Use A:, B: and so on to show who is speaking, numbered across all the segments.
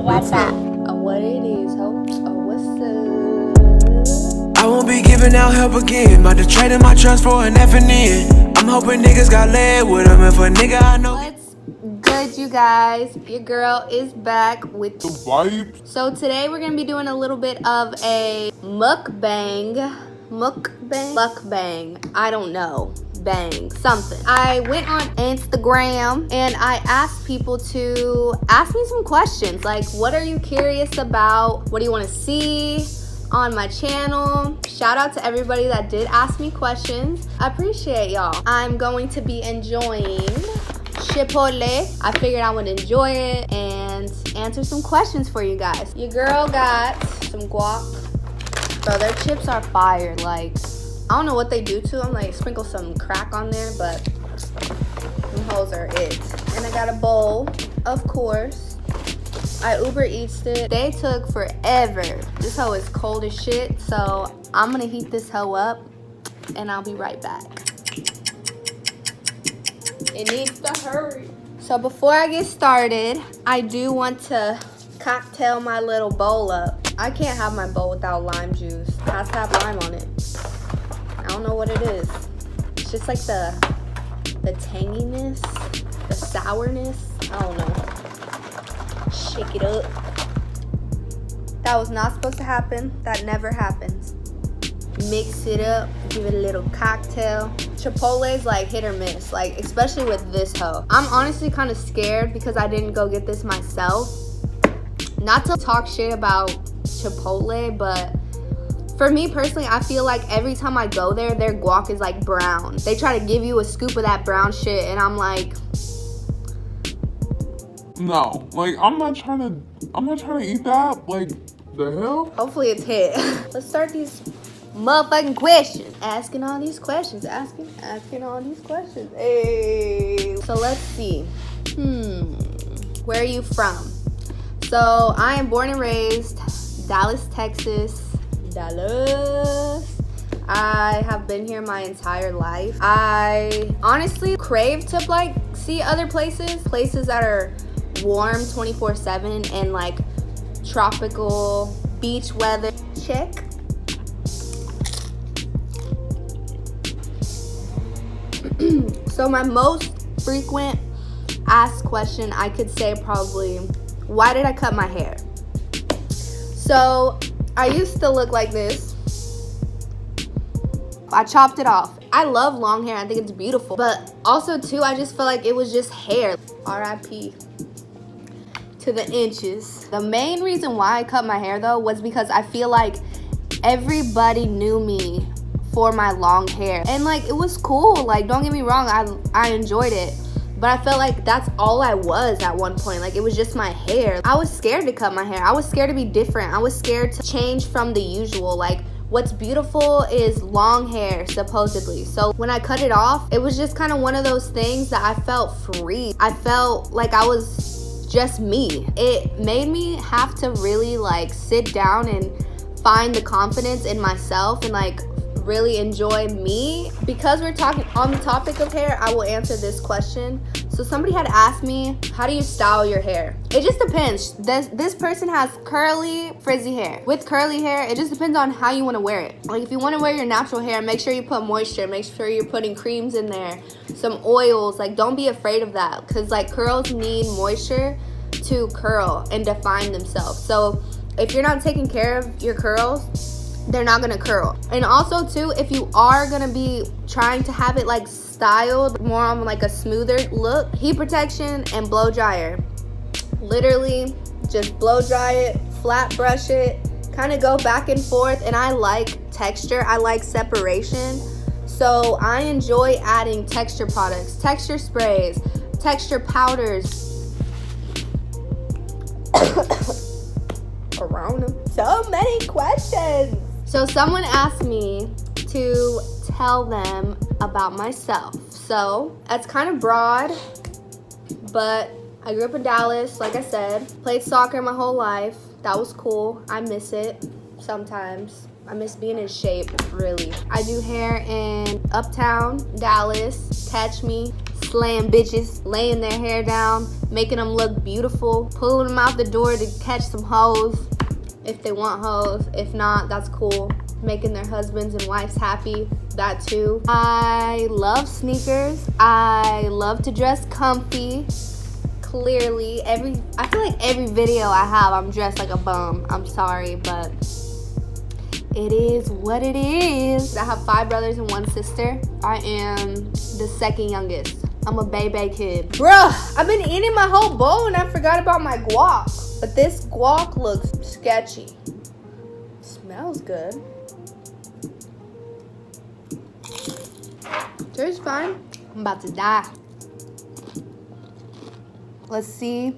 A: What's up?
B: What it is, ho? What's up?
C: I won't be giving out help again. About to trade in my trust for an F and N. I'm hoping niggas got lead with them. If a nigga I know.
B: What's good, you guys? Your girl is back with
D: the vibes.
B: So today we're gonna be doing a little bit of a mukbang. I don't know. Bang something. I went on Instagram and I asked people to ask me some questions like, what are you curious about? What do you want to see on my channel? Shout out to everybody that did ask me questions. I appreciate y'all. I'm going to be enjoying Chipotle. I figured I would enjoy it and answer some questions for you guys. Your girl got some guac. Bro, their chips are fire. Like, I don't know what they do to them, like sprinkle some crack on there, but them hoes are it. And I got a bowl, of course. I Uber Eats it. They took forever. This hoe is cold as shit, so I'm gonna heat this hoe up and I'll be right back. It needs to hurry. So before I get started, I do want to cocktail my little bowl up. I can't have my bowl without lime juice. It has to have lime on it. I don't know what it is. It's just like the tanginess, the sourness. I don't know. Shake it up. That was not supposed to happen. That never happens. Mix it up. Give it a little cocktail. Chipotle is like hit or miss. Like, especially with this hoe. I'm honestly kind of scared because I didn't go get this myself. Not to talk shit about Chipotle, but for me personally, I feel like every time I go there, their guac is like brown. They try to give you a scoop of that brown shit, and I'm like,
D: no, like I'm not trying to eat that. Like, the hell?
B: hopefully it's hit. Let's start these motherfucking questions. Asking all these questions. Asking all these questions. Hey. So let's see. Where are you from? So I am born and raised Dallas, Texas. I have been here my entire life. I honestly crave to like see other places that are warm 24/7 and like tropical beach weather. Check. So my most frequent asked question, I could say probably, why did I cut my hair? So I used to look like this. I chopped it off. I love long hair. I think it's beautiful. But also too, I just feel like it was just hair. R.I.P. to the inches. The main reason why I cut my hair though was because I feel like everybody knew me for my long hair. And like, it was cool. Like, don't get me wrong, I enjoyed it. But I felt like that's all I was at one point. Like, it was just my hair. I was scared to cut my hair. I was scared to be different. I was scared to change from the usual. Like, what's beautiful is long hair, supposedly. So when I cut it off, it was just kind of one of those things that I felt free. I felt like I was just me. It made me have to really like sit down and find the confidence in myself and like really enjoy me. Because we're talking on the topic of hair, I will answer this question. So somebody had asked me, how do you style your hair? It just depends. This person has curly, frizzy hair. With curly hair, it just depends on how you want to wear it. Like, if you want to wear your natural hair, make sure you put moisture. Make sure you're putting creams in there, some oils. Like, don't be afraid of that, because like curls need moisture to curl and define themselves. So if you're not taking care of your curls, they're not gonna curl. And also too, if you are gonna be trying to have it like styled more on like a smoother look, heat protection and blow dryer. Literally just blow dry it, flat brush it, kind of go back and forth. And I like texture, I like separation, so I enjoy adding texture products, texture sprays, texture powders. Corona. So many questions. So someone asked me to tell them about myself. So that's kind of broad, but I grew up in Dallas, like I said. Played soccer my whole life. That was cool. I miss it sometimes. I miss being in shape, really. I do hair in Uptown, Dallas. Catch me. slaying bitches, laying their hair down, making them look beautiful, pulling them out the door to catch some hoes if they want hoes. If not, that's cool. Making their husbands and wives happy, that too. I love sneakers. I love to dress comfy. Clearly, I feel like every video I have, I'm dressed like a bum. I'm sorry, but it is what it is. I have 5 brothers and 1 sister. I am the second youngest. I'm a baby kid. Bruh, I've been eating my whole bowl and I forgot about my guac. But this guac looks sketchy. Smells good. Tastes fine. I'm about to die. Let's see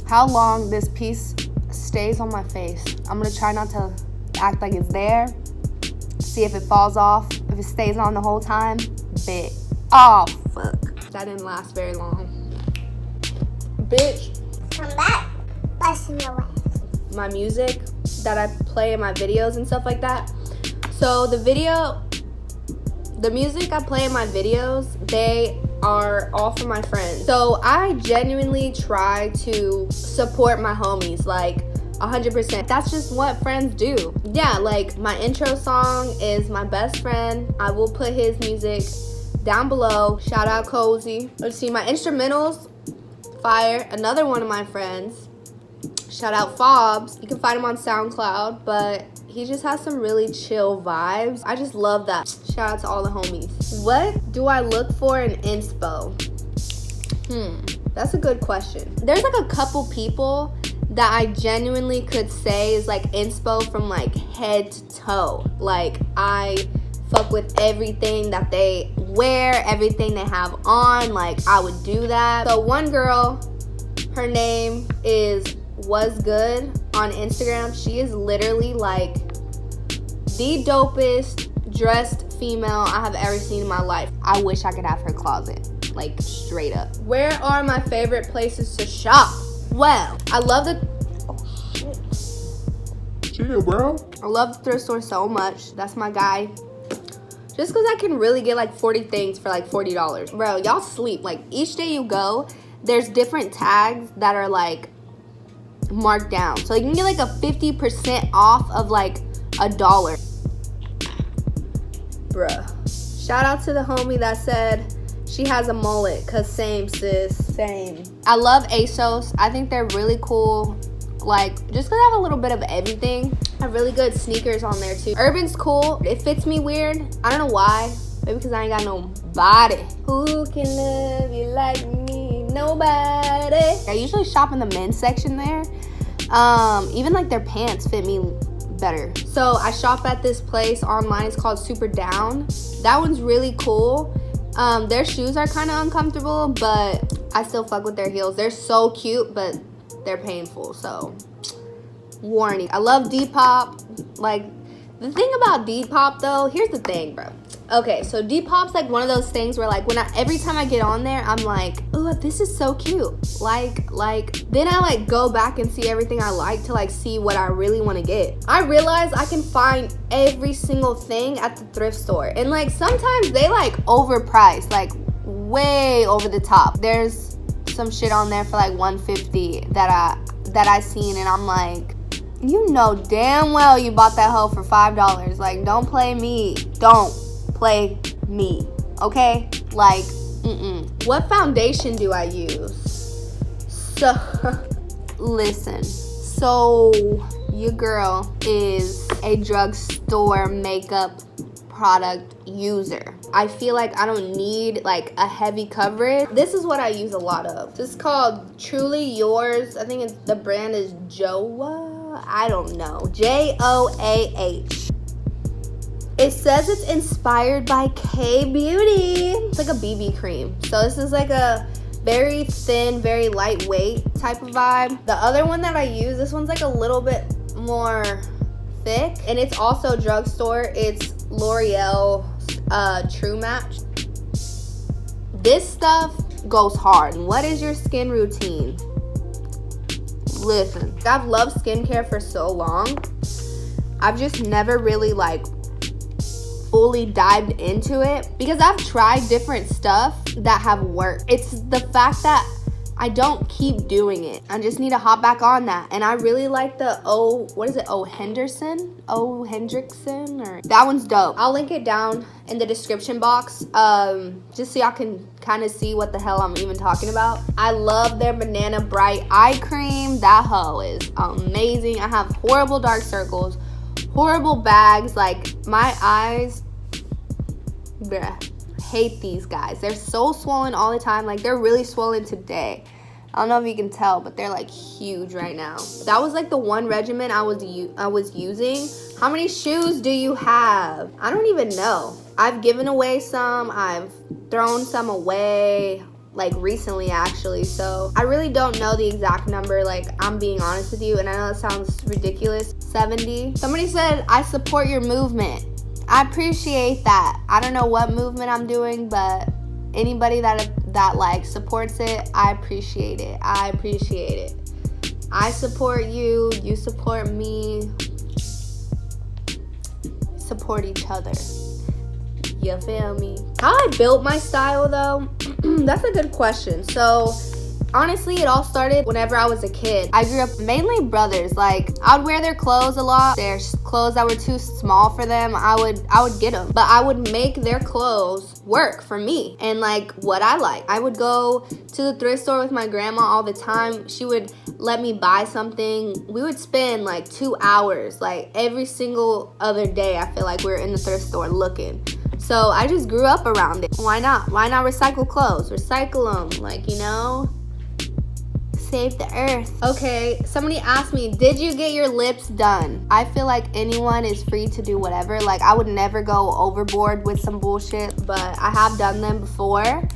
B: how long this piece stays on my face. I'm gonna try not to act like it's there. See if it falls off. If it stays on the whole time, bet. Oh, fuck. That didn't last very long. Bitch.
A: Come back. Busting your ass.
B: My music that I play in my videos and stuff like that. So the music I play in my videos, they are all for my friends. So I genuinely try to support my homies, like 100%. That's just what friends do. Yeah, like my intro song is my best friend. I will put his music down below. Shout out Cozy. Let's see, my instrumentals, fire. Another one of my friends. Shout out Fobs. You can find him on SoundCloud, but he just has some really chill vibes. I just love that. Shout out to all the homies. What do I look for in inspo? That's a good question. There's like a couple people that I genuinely could say is like inspo from like head to toe. Like I fuck with everything that they wear, everything they have on. Like I would do that. So one girl, her name is Was Good on Instagram. She is literally like the dopest dressed female I have ever seen in my life. I wish I could have her closet, like straight up. Where are my favorite places to shop? Well, I love the
D: Chill, bro.
B: I love the thrift store so much. That's my guy. Just because I can really get like 40 things for like $40. Bro, y'all sleep. Like each day you go, there's different tags that are like marked down. So you can get like a 50% off of like $1. Bruh. Shout out to the homie that said she has a mullet, cause same sis, same. I love ASOS. I think they're really cool. Like just cause I have a little bit of everything. I have really good sneakers on there too. Urban's cool. It fits me weird. I don't know why. Maybe because I ain't got no body. Who can love you like me? Nobody. I usually shop in the men's section there. Even like their pants fit me better. So I shop at this place online. It's called Super Down. That one's really cool. Their shoes are kind of uncomfortable, but I still fuck with their heels. They're so cute, but they're painful, so warning. I love Depop. Like the thing about Depop though, here's the thing, bro. Okay, so Depop's like one of those things where like every time I get on there, I'm like, oh, this is so cute. Like then I like go back and see everything I like to like see what I really want to get. I realize I can find every single thing at the thrift store, and like sometimes they like overpriced, like way over the top. There's some shit on there for like $150 that I seen, and I'm like, you know damn well you bought that hoe for $5. Like don't play me. Don't play me, okay? Like, What foundation do I use? So, listen. So, your girl is a drugstore makeup product user. I feel like I don't need like a heavy coverage. This is what I use a lot of. This is called Truly Yours. I think the brand is JOAH. I don't know. JOAH. It says it's inspired by K-Beauty. It's like a BB cream. So this is like a very thin, very lightweight type of vibe. The other one that I use, this one's like a little bit more thick, and it's also drugstore. It's L'Oreal True Match. This stuff goes hard. What is your skin routine? Listen, I've loved skincare for so long. I've just never really like fully dived into it because I've tried different stuff that have worked. It's the fact that I don't keep doing it. I just need to hop back on that. And I really like the Ole Henriksen? Ole Henriksen? Or that one's dope. I'll link it down in the description box just so y'all can kind of see what the hell I'm even talking about. I love their Banana Bright eye cream. That hoe is amazing. I have horrible dark circles, horrible bags. Like my eyes, bruh. Hate these guys. They're so swollen all the time. Like they're really swollen today. I don't know if you can tell, but they're like huge right now. That was like the one regimen I was using. How many shoes do you have? I don't even know. I've given away some. I've thrown some away like recently actually. So I really don't know the exact number. Like I'm being honest with you, and I know it sounds ridiculous. 70. Somebody said I support your movement. I appreciate that. I don't know what movement I'm doing, but anybody that like supports it, I appreciate it. I appreciate it. I support you. You support me. Support each other. You feel me? How I built my style though, that's a good question. So honestly, it all started whenever I was a kid. I grew up mainly brothers. Like I would wear their clothes a lot. Their clothes that were too small for them, I would get them. But I would make their clothes work for me and like what I like. I would go to the thrift store with my grandma all the time. She would let me buy something. We would spend like 2 hours, like every single other day. I feel like we were in the thrift store looking. So I just grew up around it. Why not? Why not recycle clothes? Recycle them, like, you know? Save the earth. Okay, somebody asked me, did you get your lips done? I feel like anyone is free to do whatever. Like I would never go overboard with some bullshit, but I have done them before.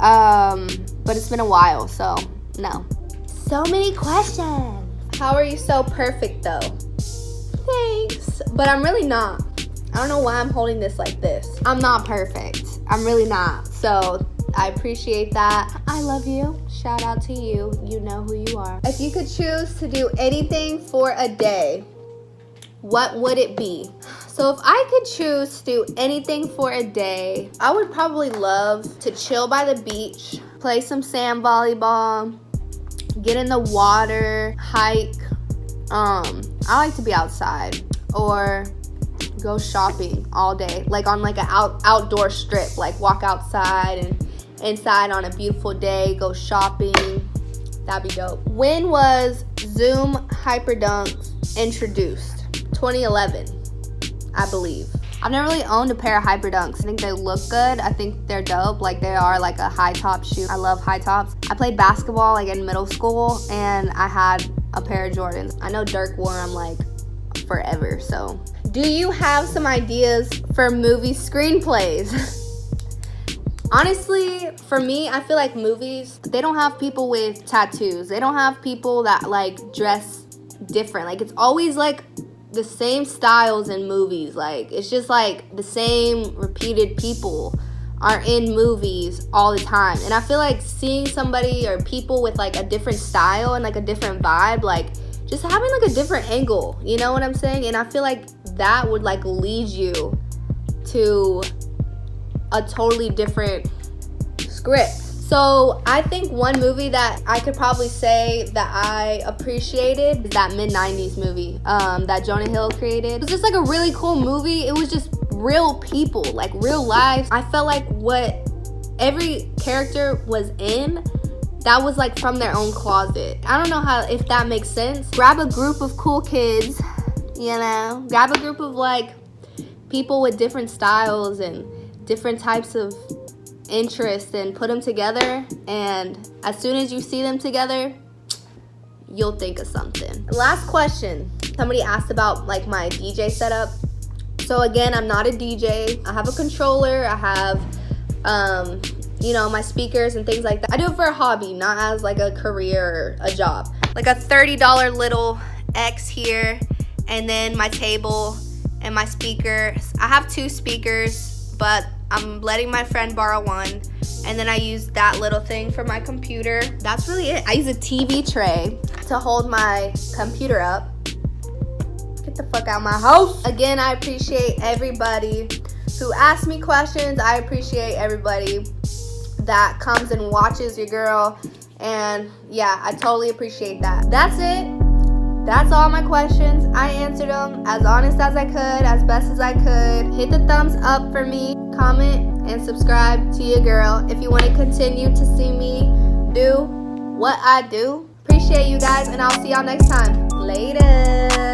B: But it's been a while, so no. So many questions. How are you so perfect though? Thanks, but I'm really not. I don't know why I'm holding this like this. I'm not perfect. I'm really not. So I appreciate that. I love you. Shout out to you. You know who you are. If you could choose to do anything for a day, what would it be? So if I could choose to do anything for a day, I would probably love to chill by the beach, play some sand volleyball, get in the water, hike. I like to be outside or go shopping all day, like on like an outdoor strip, like walk outside and inside on a beautiful day, go shopping. That'd be dope. When was Zoom Hyperdunks introduced? 2011, I believe. I've never really owned a pair of Hyperdunks. I think they look good. I think they're dope. Like they are like a high top shoe. I love high tops. I played basketball like in middle school and I had a pair of Jordans. I know Dirk wore them like forever. So do you have some ideas for movie screenplays? Honestly, for me, I feel like movies, they don't have people with tattoos. They don't have people that like dress different. Like it's always like the same styles in movies. Like it's just like the same repeated people are in movies all the time. And I feel like seeing somebody or people with like a different style and like a different vibe, like just having like a different angle, you know what I'm saying? And I feel like that would like lead you to a totally different script. So I think one movie that I could probably say that I appreciated is that mid-90s movie that Jonah Hill created. It was just like a really cool movie. It was just real people, like real lives. I felt like what every character was in, that was like from their own closet. I don't know if that makes sense. Grab a group of cool kids, you know, grab a group of like people with different styles and different types of interests and put them together, and as soon as you see them together, you'll think of something. Last question. Somebody asked about like my DJ setup. So again, I'm not a DJ. I have a controller. I have you know, my speakers and things like that. I do it for a hobby, not as like a career or a job. Like a $30 little X here, and then my table and my speakers. I have 2 speakers, but I'm letting my friend borrow one, and then I use that little thing for my computer. That's really it. I use a TV tray to hold my computer up. Get the fuck out of my house. Again, I appreciate everybody who ask me questions. I appreciate everybody that comes and watches your girl. And yeah, I totally appreciate that. That's it. That's all my questions. I answered them as honest as I could, as best as I could. Hit the thumbs up for me. Comment and subscribe to your girl if you want to continue to see me do what I do. Appreciate you guys, and I'll see y'all next time. Later.